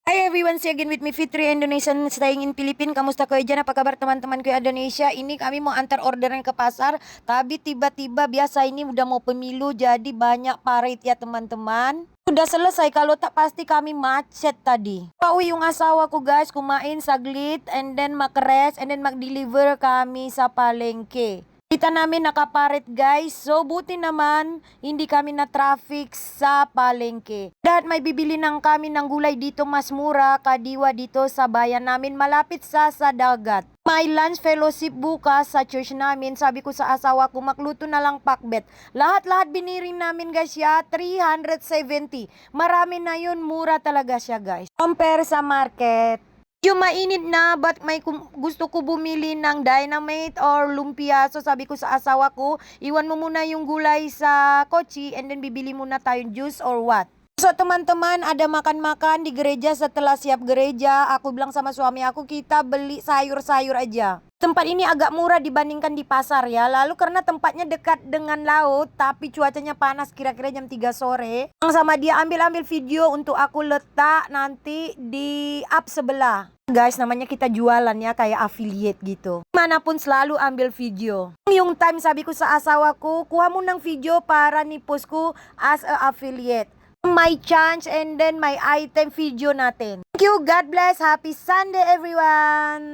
Hi everyone, see again with me Fitri Indonesian staying in Philippines. Kamusta kayo dyan? Apa kabar teman-teman ko Indonesia? Ini kami mau antar orderan ke pasar, tapi tiba-tiba biasa ini udah mau pemilu jadi banyak parit ya teman-teman. Udah selesai, kalau tak pasti kami macet tadi. Pauwi yung asawa ko guys, kumain saglit and then mag-rest and then mag-deliver kami sa palengke. Kita namin nakaparit guys, so buti naman hindi kami na traffic sa palengke. Dahil may bibili ng kami ng gulay dito mas mura, kadiwa dito sa bayan namin malapit sa dagat. May lunch fellowship bukas sa church namin. Sabi ko sa asawa ko, magluto na lang pakbet. Lahat-lahat biniring namin guys ya, 370. Marami na yun, mura talaga siya guys. Compare sa market. Yung mainit na, but may gusto ko bumili ng Dynamite or lumpia. So sabi ko sa asawa ko, iwan mo muna yung gulay sa kotse and then bibili muna tayong juice or what. So teman-teman, ada makan-makan di gereja. Setelah siap gereja, aku bilang sama suami aku, kita beli sayur-sayur aja. Tempat ini agak murah dibandingkan di pasar ya. Lalu karena tempatnya dekat dengan laut, tapi cuacanya panas kira-kira jam 3 sore. Sama dia ambil video untuk aku letak nanti di up sebelah. Guys, namanya kita jualan ya, kayak affiliate gitu. Manapun selalu ambil video. Yung time sabi ko sa asawa ko, kuha mo ng video para nipostku as a affiliate. My chance and then my item video natin. Thank you, God bless, happy Sunday everyone!